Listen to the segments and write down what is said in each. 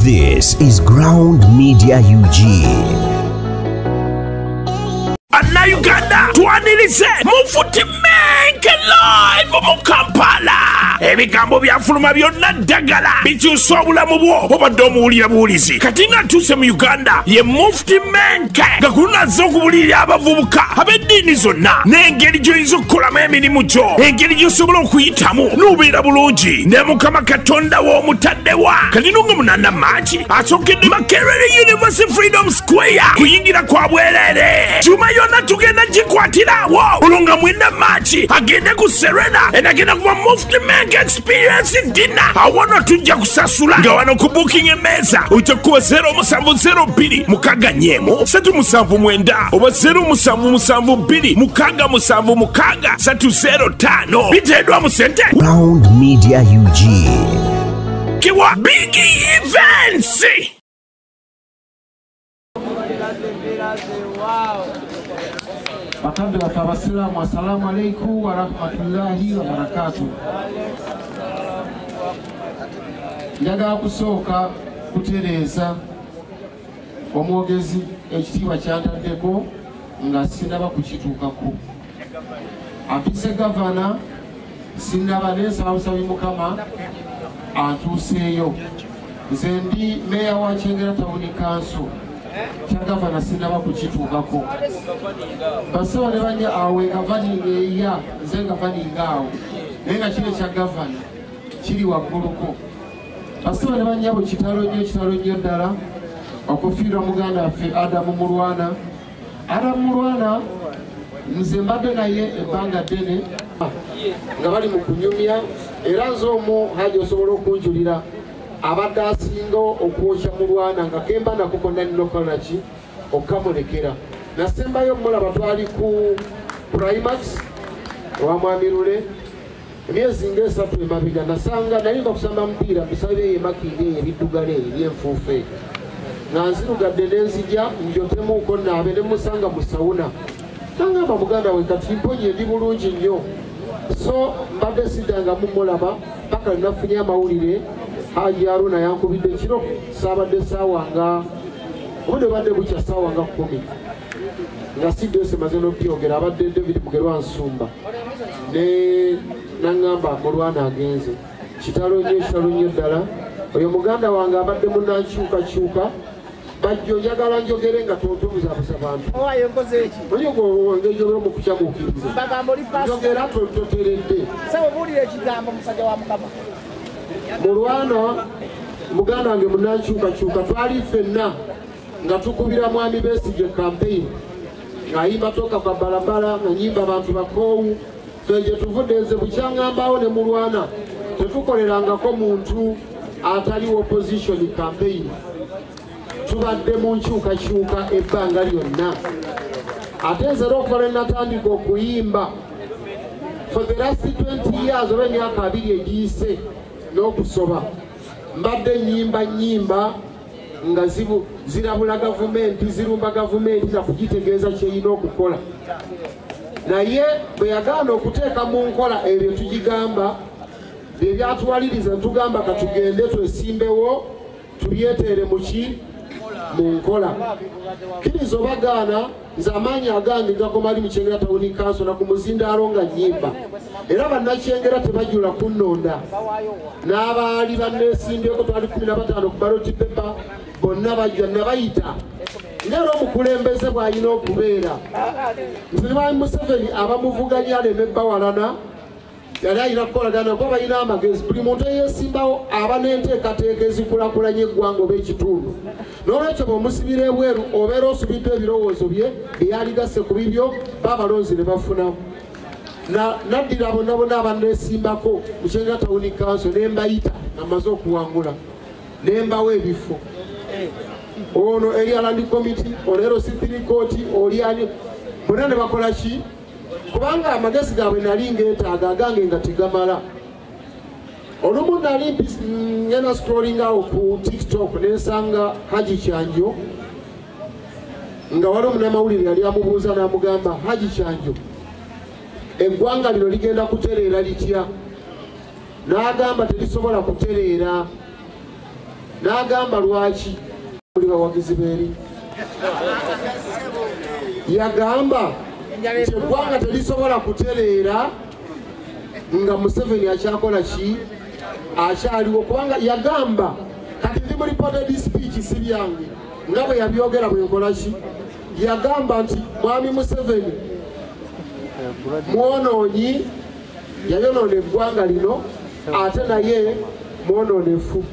This is Ground Media UG. Anna Uganda, twanirize mufuti menke live mu Kampala. Ebigambo byafuluma byonna ddagala bikyusa obulamu bwo obadde omuwulira buwulizi. Kati nga tuuse mu Uganda ye mufuti menke nga kulunazza okubulirira abavubuka ab'eddiini zonna n'engeri gy'oyinza okukolamu emirimu gyo, engeri gy'osobola okuyitamu n'obeera bulungi ne Mukama Katonda w'omutaddewa. Kati nunga munana Maachi asookedde Makerere University Freedom Square kuyingira kwa bwereere. Juma yonna tugenda gikwatirawo olunga mwenda Maachi agende ku Serena enagenda kuba Mufti Menke Experience dinner. Awono tujja kusasula nga wano ku booking emmeeza ojja kuba 0702 mukaaga nnyemu 379 oba 0772 mukaaga 776 305 biteeddwa mu ssente Ground Media UG. Kiwa Big Events. Bakadde baffe abasiraamu assalamu alaikum wa rahmatullahi wa barakatuh. Njagala kusooka kutereeza omwogezi ekitiibwa kyantaddeko nga sinaba kukituukako. Mpise gavana sinaba neesaba busabi Mukama antuuseeyo. Nze ndi meeya wa Kyengera Town Council. Kya gavana sinaba kukituukako. Basawo ne banja awe gavaninga eya nze gavaninga awo naye nga kino ekya gavana kiri wagguluko. Basawo ne banja bwe kitalo nnyo ddala okufiirwa muganda waffe Adamu Mulwana nze mbadde naye ebbanga ddene nga bali mu kunyumya era nze omu haji osobola okunjulira abadde asinga okwokya Mulwana nga kemba nakukonna ninokola ki okamulekera. Nasembayo mulaba twali ku Primax wa Mwami Lule emyezi ng'esatu emabega nasanga nalimba kusamba mupiira musabe emakinde ebiddugale ebyenfuufe nga nzirugadde n'enzija njotemuuko naabe ne musanga mu sawuna nangamba muganda we kati mponye ndi bulungi nnyo so mbadde siddanga mumulaba paka nafunye amawulire Haji Haruna yankubidde kiro saabadde saawa nga obudde badde bukya saawa nga 10 nga siddose maze n'obyogera abadde David Mugerwa Nsumba ne nangamba Mulwana agenze kitalo nnyo ddala oyo muganda wange abadde munnankyukakyuka bajjo njagala njogere nga tobuzabuza bantu onyogoongejogera omukukyamuukiriza njogera toteredde Mulwana muganda wange munnankyukakyuka twali ffenna nga tukubira Mwami Besigye campaign ng'ayimba toka kwa barabara nga nyimba abantu bakoowu ffe gye tuvudde nze bukyaŋŋambawo ne Mulwana tetukolerangako muntu atali opposition campaign tubadde mu nkyukakyuka ebbanga lyonna ate nze lwokukola natandika okuyimba for the last 20 years oba emyaka 2 egiyise n'okusoba mbadde nyimba nga zirabula gavumenti zirumba gavumenti na kugitegeeza kyeyina okukola naye bwe yagaana okuteeka mu nkola ebyo tugigamba bye byatuwaliriza ntugamba katugende twesimbewo tulyeteere mu nkola kiriza obagaana nze amaanyi agange gakoma ali mu Kyengera Town Council na ku muzindaalo nga nnyimba era bannakyengera tebajula kunnonda n'abaali banneesimbyeko twali 15 ku ballot paper bonna bajja nabayita ngera omukulembeze bw'alina okubeera nti ne Mwami Museveni abamuvuganya aleme bawalana yali alina kukolagana kuba balina amagezi buli muntu eyeesimbawo aba n'enteekateeka ezikulakulanya eggwanga oba ekitundu n'olwekyo bw'omusibira ebweru obeera osubidde ebirowoozo bye byeyaligasse ku bibyo baabalonzi ne bafunamu naddira bonna abanneesimbako mu Kyengera Town Council ne mbayita amaze okuwangula ne mbawo ebifo ono eri Land Committee olero Supreme Court oliani bonna ne bakola ki kubanga amagezi gaabwe nali ngeetaaga agange nga tegamala olumu nali ngena scrolling awo ku TikTok nensanga Haji Kyanjo nga wali omunnamawulire yali amubuuza n'amugamba Haji Kyanjo eggwanga lino ligenda kutereera litya n'agamba terisobola kutereera n'agamba lwaki buli bawagizi beeri yagamba nti eggwanga terisobola kutereera nga Museveni akyakola ki akyaliwo kubanga yagamba kati ndi mu reported speech si byange nga bwe yabyogera bwenkola ki yagamba nti mwami Museveni mwonoonyi yayonoona eggwanga lino ate naye mwonoonefu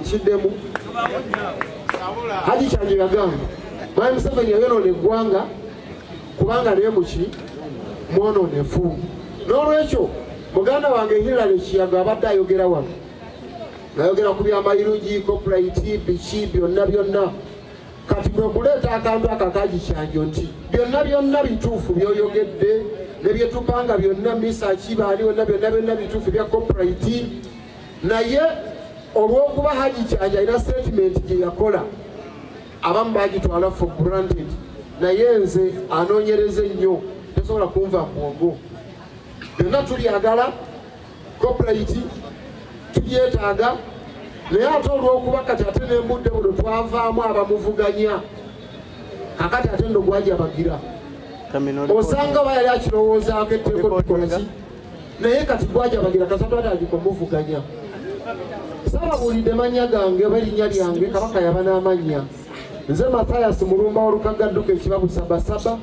nkiddemu Haji Kyanjo yagamba mwami Museveni yayonoona eggwanga kubanga naye muki mwonoonefu n'olwekyo muganda wange Hillary Kiyaga abadde ayogera wano ayogera ku byamayirungi copyright biki byonna kati kwe kuleeta akantu akakaji Kyanjo nti byonna bituufu byoyogedde ne byetupanga byonna misaki baaliwo byonna bituufu bya copyright naye olw'okuba Haji Kyanjo alina statement gye yakola abamu bagitwala for granted naye nze anoonyereze nnyo tesobola kunva muwogo byonna tulyagala copyright tubyetaaga naye ate olw'okuba kati ate n'embudde buno twavaamu abamuvuganya kakati ate ndo gwajabagira osanga oba yali akirowoozaako etteeko tukola ki naye kati gwajabagira kasatu ate agikomuvuganya saababuulidde mannya gange oba erinnya lyange kabaka yaba n'amannya nze Mathias Mulumba Walukagga Dduka ekibabu Sabasaba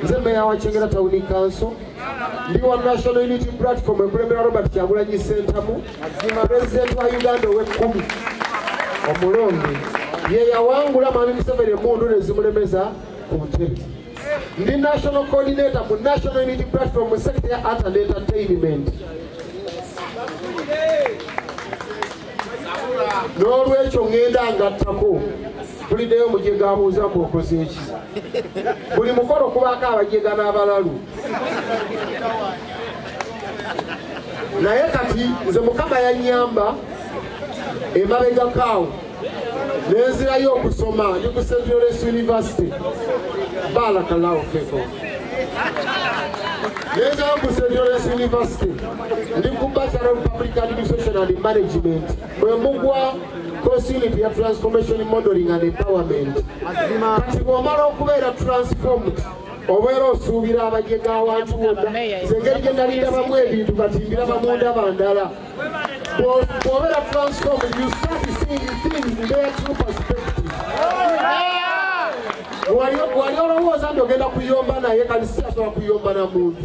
nze meya wa Kyengera Town Council ndi wa National Unity Platform ekulembera Robert Kyagulanyi Ssentamu President wa Uganda ow'ekkumi omulonde ye yawangula mwami Museveni emmundu nezimulemeza ku ntebe ndi National Coordinator mu National Unity Platform mu sector ya Art and Entertainment n'olwekyo ngenda ngattako tuliddeyo mujega abuuza mbuokoze eki buli mukolo kubaako abajega n'abalalu naye kati nze Mukama yannyamba emabegakaawo nenzirayo okusoma ndi ku St. Lawrence University barakallahu fikum nenzirayo ku St. Lawrence University ndi ku Bachelor of Public Administration and Management bwembugwa course unit ya transformation modeling and empowerment kati bw'omala okubeera transformed obeera osuubira abajega awantu wonna zengeri gye nalindabamu ebintu batimbira bamunda bandala bw'obeera transformed you start seeing things in their true perspective wali olowooza nti ogenda kuyomba naye kati si asobola kuyomba na muntu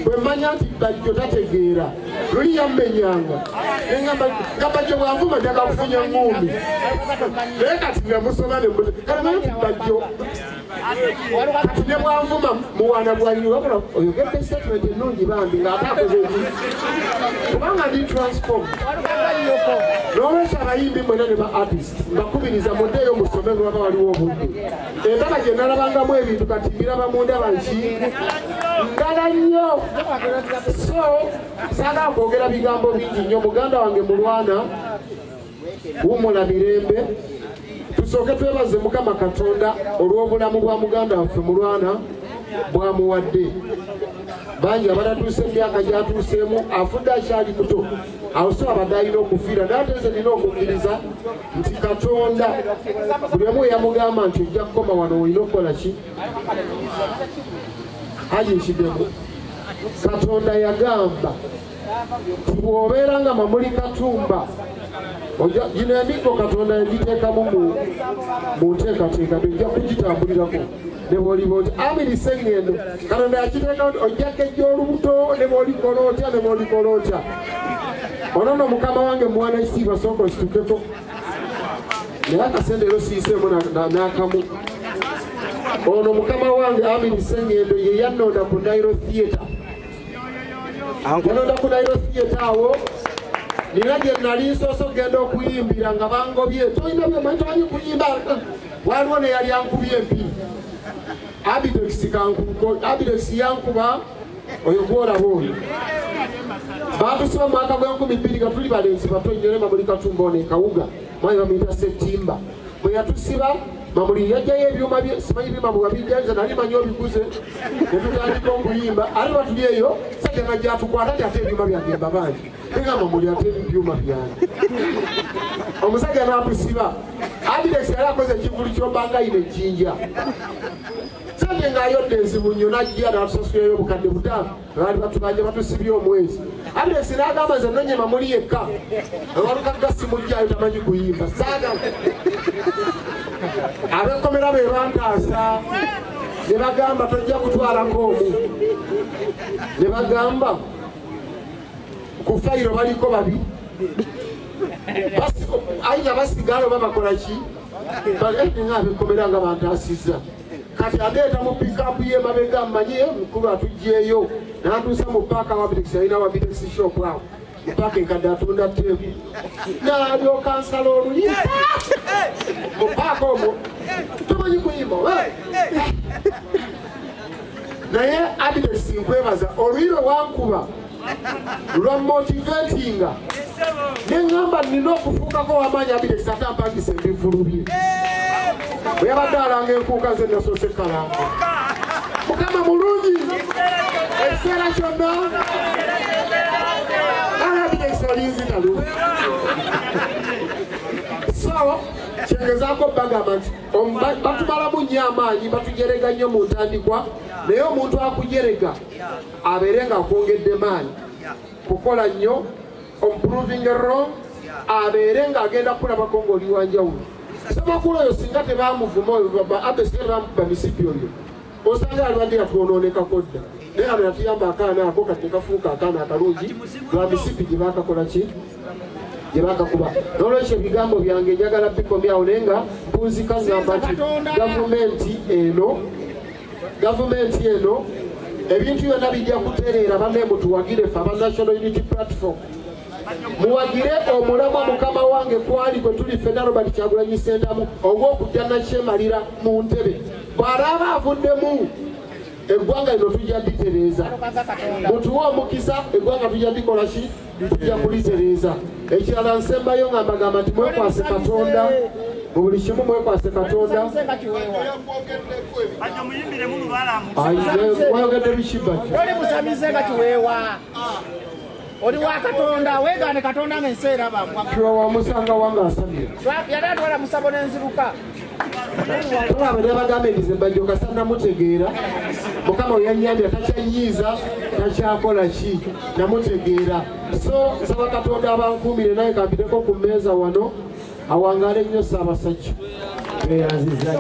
bwe mmanya nti bajjo tategeera luli yammenyanga nga bajjo bwanvuma njagala kufunya ngumbi naye kati namusoma nemukalamanya nti bajjo kati ne bwanvuma muwana bwaliri wabula oyogedde statement ennungi bambi ng'ate akoze eki kubanga ndi transform n'olwekyo abayimbi mwena ne ba artist mbakubiriza muddeeyo musome lwaba waliwo obudde endaba gye nalabangamu ebintu kati mbiraba mu ndaba nki ndala nnyo so saagala kwogera bigambo bingi nnyo muganda wange mulwana wumula mirembe tusooke twebaze Mukama Katonda olw'obulamu bwa muganda waffe mulwana bwamuwadde bangi abatatuuse emyaka gyatuuseemu afudde akyali muto awo so abadde alina okufiira naye ate nze nina okukkiriza nti Katonda buli omu yamugamba nti ojja kukoma wano olina okukola ki haji nkiddemu Katonda yagamba nti bw'obeera nga Mamuli Katumba gino emiggo Katonda yagiteekamu mu nteekateeka tojja kugitambulirako ne bw'oliba oti Amiri Sengendo Katonda yakiteeka nti ojja kejja olubuto ne bw'olikola otya ne bw'olikola otya onono mukama wange mwana ekitiibwa sooka okitukeko naye akasendero siiseemu n'akamu ono mukama wange Amiri Sengendo ye yannonda ku Nairo Theatre yanonda ku Nairo Theatre awo nina gye nali nsoose okugenda okuyimbira nga bangobye tolina byomanyi tomanyi kuyimba waliwo ne yali ankubye empiri Abidex yankuba oyo gwolaba oyo batusiba mu mwaka gw'2000 nga tuli balenzi bato nnyo ne Mamuli Katumba ono e Kawuga mwali bamuyita Settimba bwe yatusiba mamuli yajjayo ebyuma bye simanyi byuma bwabijjanza nali manyi obiguze ne tutandika okuyimba ate batuli eyo sajja nga gyatukwata nti ate ebyuma byange mbabangi nga mamuli ate ebyuma byange omusajja n'amusiba Abidex yali akoze ekivulu ky'ombangayina ejjinja sajja ng'ayodde enzibu nnyo n'ajja n'atusasulayo obukadde butaano baali batubanja batusibye omwezi Abidex n'agamba nze nonye mamuli yekka walukagga simujjayo tamanyi kuyimba saagamba abekomera be bantaasa ne bagamba tojja kutwalako omu ne bagamba ku fayiro baliko babiri ayina basigala oba bakola ki nga abekomera nga bantaasizza kati adeeta mu pikapu ye mabega mmanye mukulu atugjeeyo n'antuusa mu paaka wa Abidex yalina wa Abidex shop awo mpaka enkadde atunda teebu n'alyoka nsala oluyimba mu paaka omwo tomanyi kuyimba naye Abidex nkwebaza oluyiro wankuba lwa motivatinga neŋŋamba nina okufuukako wamaanyi Abidex atampangisa ebivulu bye bwe yabadde alanga enkuuka ze nasoose kalanga mukama mulungi ekiseera kyonna Abidex olinzitalu so kyengezaako bagamba nti batumalamu nnyo amaanyi batujerega nnyo mu ntandikwa naye omuntu akujerega abeere nga akwongedde maanyi kukola nnyo improving wrong abeere nga agenda kulabako ng'oli wanjawulo Semakulu oyo singa tebamuvuma oyo Abidex tebamukuba misipi oyo osanga alibadde yatwonoonekako dda naye abo yatuyamba akaana ako kati kafuuka akaana akalungi lwa misipi gye baakakola ki gye baakakuba n'olwekyo ebigambo byange njagala bikomyawo naye nga mpunzika ngamba nti gavumenti eno ebintu byonna bijja kutereera banne mutuwagire ffe aba National Unity Platform muwagire omulamwa mukama wange kwali kwe tuli ffenna Robert Kyagulanyi Ssentamu ogw'okujja nakyemalira mu ntebe bw'araaba avuddemu eggwanga lino tujja litereeza mutuwe omukisa eggwanga tujja likola ki tujja kulitereeza ekirala nsembayo nga mbagamba nti mwekwase Katonda mu buli kimu mwekwase Katonda wayogedde bikibaki oli wa Katonda weegaane Katonda ng'enseera kiwa wamusanga wange asabira yali atwala musabo n'enziruka tolaba ne bagamba ebizimba gyokasa namutegeera mukama we yannyambye takyanyiiza takyakola ki namutegeera so nsaba Katonda abankuumire naye kampiteko ku mmeeza wano awangaale nnyo Ssaabasajja eyanziza